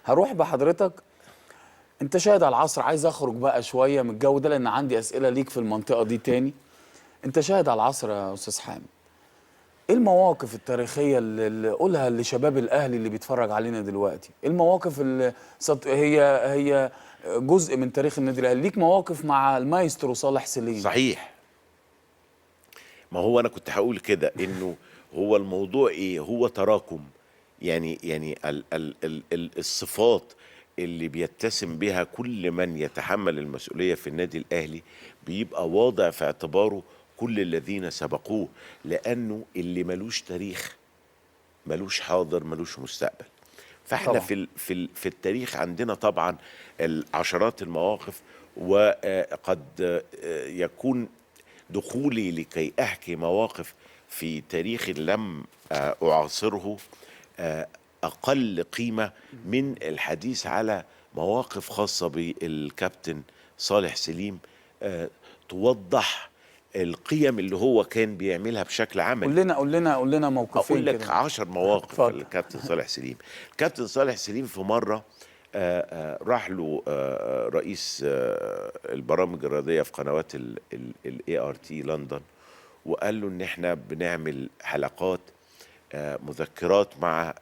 هروح بحضرتك. انت شاهد على العصر، عايز اخرج بقى شويه من الجو ده لان عندي اسئله ليك في المنطقه دي تاني. انت شاهد على العصر يا استاذ حامد، ايه المواقف التاريخيه اللي قولها لشباب الاهلي اللي بيتفرج علينا دلوقتي؟ ايه المواقف اللي هي جزء من تاريخ النادي الاهلي؟ ليك مواقف مع المايسترو صالح سليم. صحيح. ما هو انا كنت هقول كده انه هو الموضوع ايه، هو تراكم. يعني ال الصفات اللي بيتسم بها كل من يتحمل المسؤولية في النادي الأهلي بيبقى واضع في اعتباره كل الذين سبقوه، لأنه اللي ملوش تاريخ ملوش حاضر ملوش مستقبل. فاحنا طبعا. في التاريخ عندنا طبعا عشرات المواقف، وقد يكون دخولي لكي احكي مواقف في تاريخ لم اعاصره اقل قيمه من الحديث على مواقف خاصه بالكابتن صالح سليم توضح القيم اللي هو كان بيعملها بشكل قول عملي. لنا قول لنا قول لنا موقفين اقول لك كده. 10 مواقف اتفضل. الكابتن صالح سليم. الكابتن صالح سليم في مره راح له رئيس البرامج الرياضيه في قنوات الاي ار تي لندن، وقال له ان احنا بنعمل حلقات مذكرات مع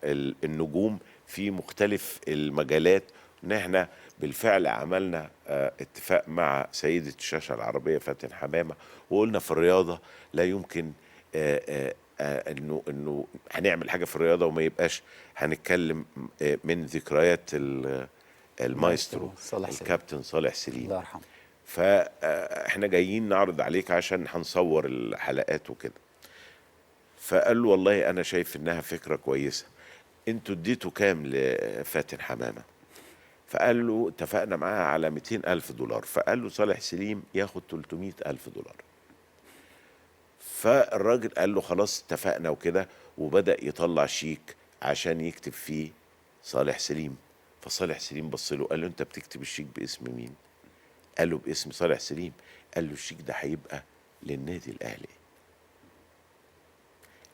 النجوم في مختلف المجالات، ان احنا بالفعل عملنا اتفاق مع سيدة الشاشة العربية فاتن حمامة، وقلنا في الرياضة لا يمكن انه هنعمل حاجة في الرياضة وما يبقاش هنتكلم من ذكريات المايسترو صالح سليم، الكابتن صالح سليم. الله يرحمه. فاحنا جايين نعرض عليك عشان هنصور الحلقات وكده. فقال له والله انا شايف انها فكرة كويسة، انتوا اديتوا كام لفاتن حمامة؟ فقال له اتفقنا معاها على 200,000 دولار. فقال له صالح سليم ياخد 300,000 دولار. فالراجل قال له خلاص اتفقنا وكده، وبدأ يطلع شيك عشان يكتب فيه صالح سليم. فصالح سليم بص له قال له انت بتكتب الشيك باسم مين؟ قال له باسم صالح سليم. قال له الشيك ده هيبقى للنادي الاهلي.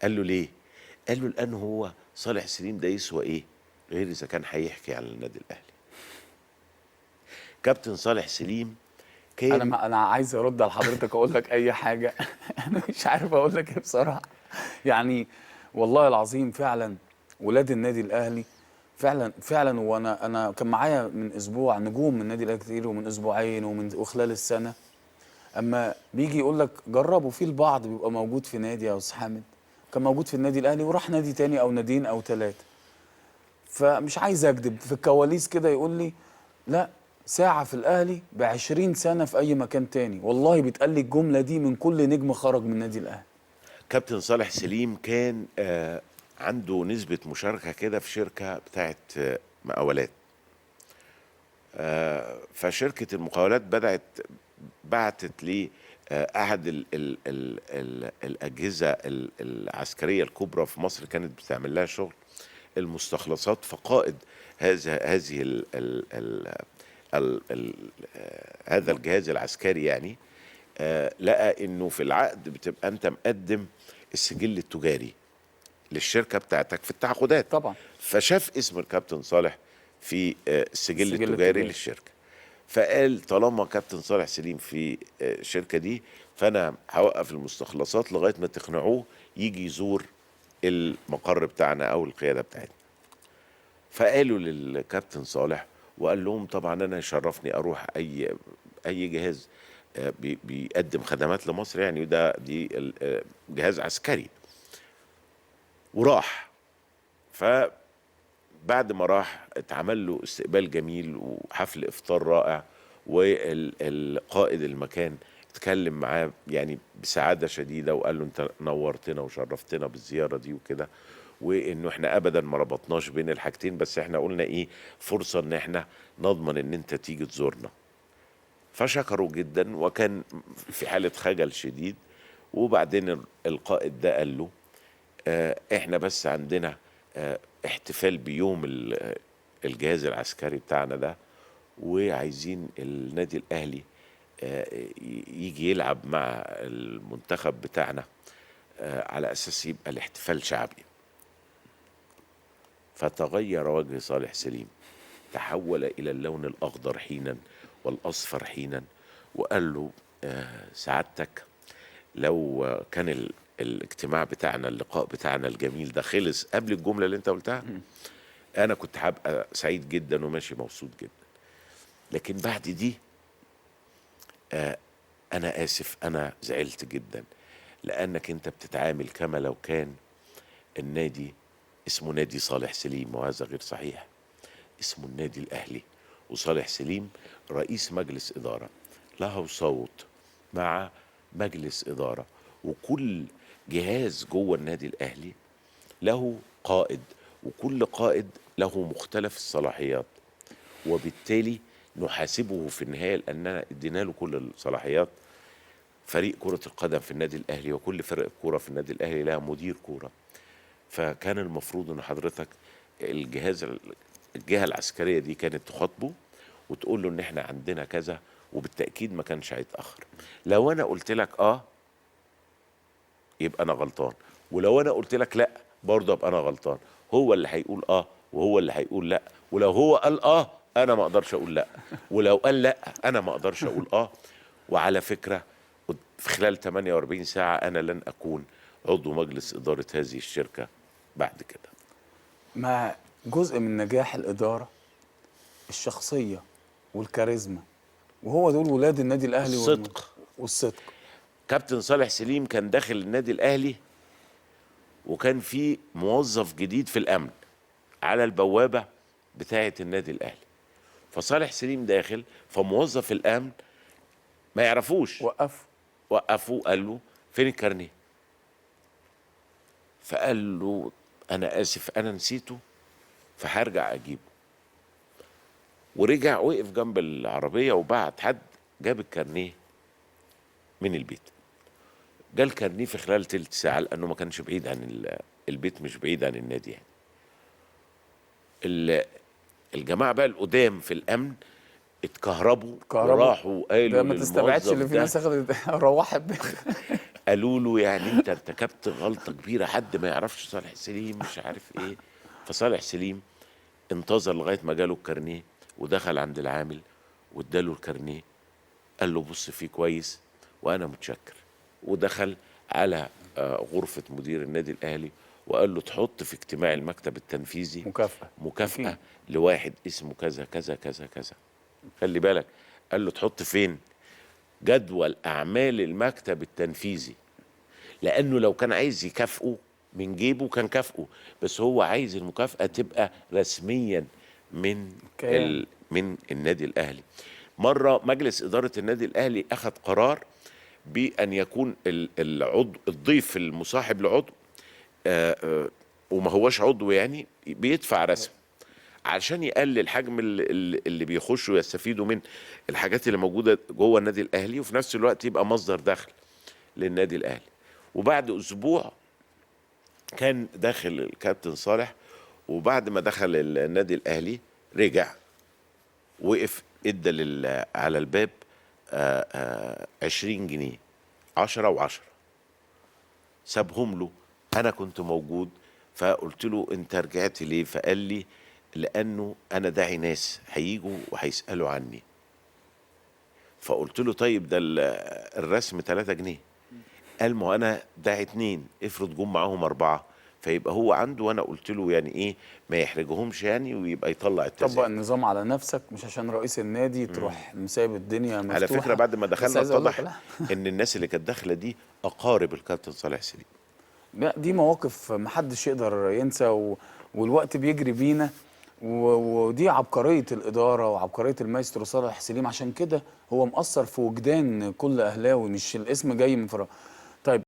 قال له ليه؟ قال له لأنه هو صالح سليم ده يسوى ايه غير اذا كان هيحكي عن النادي الاهلي. كابتن صالح سليم كان انا عايز ارد على حضرتك، اقول لك اي حاجه. انا مش عارف اقول لك ايه بصراحه. يعني والله العظيم فعلا ولاد النادي الاهلي فعلا فعلا. وانا كان معايا من اسبوع نجوم من النادي الاهلي كتير، ومن اسبوعين وخلال السنه. اما بيجي يقول لك جربوا، في البعض بيبقى موجود في نادي يا استاذ حامد، كان موجود في النادي الاهلي وراح نادي تاني او ناديين او ثلاثه، فمش عايز اكذب في الكواليس كده يقول لي لا، ساعة في الأهلي ب20 سنة في أي مكان تاني. والله بيتقال لي الجملة دي من كل نجم خرج من النادي الأهلي. كابتن صالح سليم كان عنده نسبة مشاركة كده في شركة بتاعت مقاولات. فشركة المقاولات بعتت لي أحد الأجهزة العسكرية الكبرى في مصر كانت بتعمل لها شغل المستخلصات. فقائد هذه هذا الجهاز العسكري يعني لقى انه في العقد بتبقى انت مقدم السجل التجاري للشركه بتاعتك في التعاقدات. طبعا. فشاف اسم الكابتن صالح في السجل السجل التجاري التجاري. للشركه، فقال طالما كابتن صالح سليم في الشركه دي فانا هوقف المستخلصات لغايه ما تقنعوه يجي يزور المقر بتاعنا او القياده بتاعتنا. فقالوا للكابتن صالح وقال لهم طبعا انا يشرفني اروح اي جهاز بيقدم خدمات لمصر، يعني دي جهاز عسكري. وراح. فبعد ما راح اتعمل له استقبال جميل وحفل افطار رائع، والقائد المكان اتكلم معاه يعني بسعادة شديدة وقال له انت نورتنا وشرفتنا بالزيارة دي وكده، وانه احنا ابدا ما ربطناش بين الحاجتين، بس احنا قلنا ايه فرصة ان احنا نضمن ان انت تيجي تزورنا. فشكروا جدا وكان في حالة خجل شديد. وبعدين القائد ده قال له احنا بس عندنا احتفال بيوم الجهاز العسكري بتاعنا ده، وعايزين النادي الاهلي يجي يلعب مع المنتخب بتاعنا على اساس يبقى الاحتفال شعبي. فتغير وجه صالح سليم تحول إلى اللون الأخضر حينا والأصفر حينا. وقال له سعادتك لو كان الاجتماع بتاعنا، اللقاء بتاعنا الجميل ده خلص قبل الجملة اللي انت قلتها، انا كنت هبقى سعيد جدا وماشي مبسوط جدا. لكن بعد دي انا اسف، انا زعلت جدا، لانك انت بتتعامل كما لو كان النادي اسمه نادي صالح سليم، وهذا غير صحيح. اسمه النادي الاهلي، وصالح سليم رئيس مجلس اداره له صوت مع مجلس اداره، وكل جهاز جوه النادي الاهلي له قائد، وكل قائد له مختلف الصلاحيات، وبالتالي نحاسبه في النهايه لاننا ادينا له كل الصلاحيات. فريق كره القدم في النادي الاهلي وكل فرق الكوره في النادي الاهلي لها مدير كوره، فكان المفروض ان حضرتك الجهه العسكريه دي كانت تخاطبه وتقول له ان احنا عندنا كذا، وبالتاكيد ما كانش هيتاخر. لو انا قلت لك يبقى انا غلطان، ولو انا قلت لك لا برضه ابقى انا غلطان. هو اللي هيقول وهو اللي هيقول لا، ولو هو قال انا ما اقدرش اقول لا، ولو قال لا انا ما اقدرش اقول وعلى فكره في خلال 48 ساعه انا لن اكون عضو مجلس اداره هذه الشركه بعد كده. ما جزء من نجاح الإدارة الشخصية والكاريزما، وهو دول ولاد النادي الأهلي والصدق. كابتن صالح سليم كان داخل النادي الأهلي وكان في موظف جديد في الأمن على البوابة بتاعة النادي الأهلي، فصالح سليم داخل، فموظف الأمن ما يعرفوش، وقفوه قال له فين الكارنيه؟ فقال له أنا آسف أنا نسيته فهرجع أجيبه. ورجع وقف جنب العربية وبعت حد جاب الكارنيه من البيت. جال الكارنيه في خلال تلت ساعة، لأنه ما كانش بعيد عن البيت، مش بعيد عن النادي يعني. الجماعة بقى القدام في الأمن اتكهربوا وراحوا قالوا ده ما تستبعدش اللي في ناس اخذت روحت قالوا له يعني انت ارتكبت غلطة كبيرة، حد ما يعرفش صالح سليم مش عارف ايه. فصالح سليم انتظر لغاية ما جاله الكارنيه ودخل عند العامل واداله الكارنيه، قال له بص فيه كويس وانا متشكر، ودخل على غرفة مدير النادي الأهلي وقال له تحط في اجتماع المكتب التنفيذي مكافأة لواحد اسمه كذا كذا كذا كذا. خلي بالك، قال له تحط فين؟ جدول أعمال المكتب التنفيذي، لأنه لو كان عايز يكافئه من جيبه كان كافئه، بس هو عايز المكافأة تبقى رسميا من النادي الأهلي. مرة مجلس إدارة النادي الأهلي أخذ قرار بأن يكون العضو الضيف المصاحب لعضو وما هوش عضو يعني بيدفع رسم عشان يقلل حجم اللي بيخشوا يستفيدوا من الحاجات اللي موجودة جوه النادي الأهلي، وفي نفس الوقت يبقى مصدر دخل للنادي الأهلي. وبعد أسبوع كان داخل الكابتن صالح، وبعد ما دخل النادي الأهلي رجع وقف ادى على الباب 20 جنيه 10 و10 سابهم له. انا كنت موجود فقلت له انت رجعت ليه؟ فقال لي لانه انا داعي ناس هيجوا وهيسالوا عني. فقلت له طيب ده الرسم 3 جنيه. قال ما انا داعي 2، افرض جم معاهم 4 فيبقى هو عنده، وانا قلت له يعني ايه ما يحرجهمش يعني، ويبقى يطلع التذاكر. طبق النظام على نفسك، مش عشان رئيس النادي تروح مسايب الدنيا مفتوحه. على فكره بعد ما دخلنا اتضح ان الناس اللي كانت داخله دي اقارب الكابتن صالح سليم. دي مواقف محدش يقدر ينسى، والوقت بيجري بينا، ودي عبقريه الاداره وعبقريه المايسترو صالح سليم. عشان كده هو مأثر في وجدان كل اهلاوي، مش الاسم جاي من فراغ.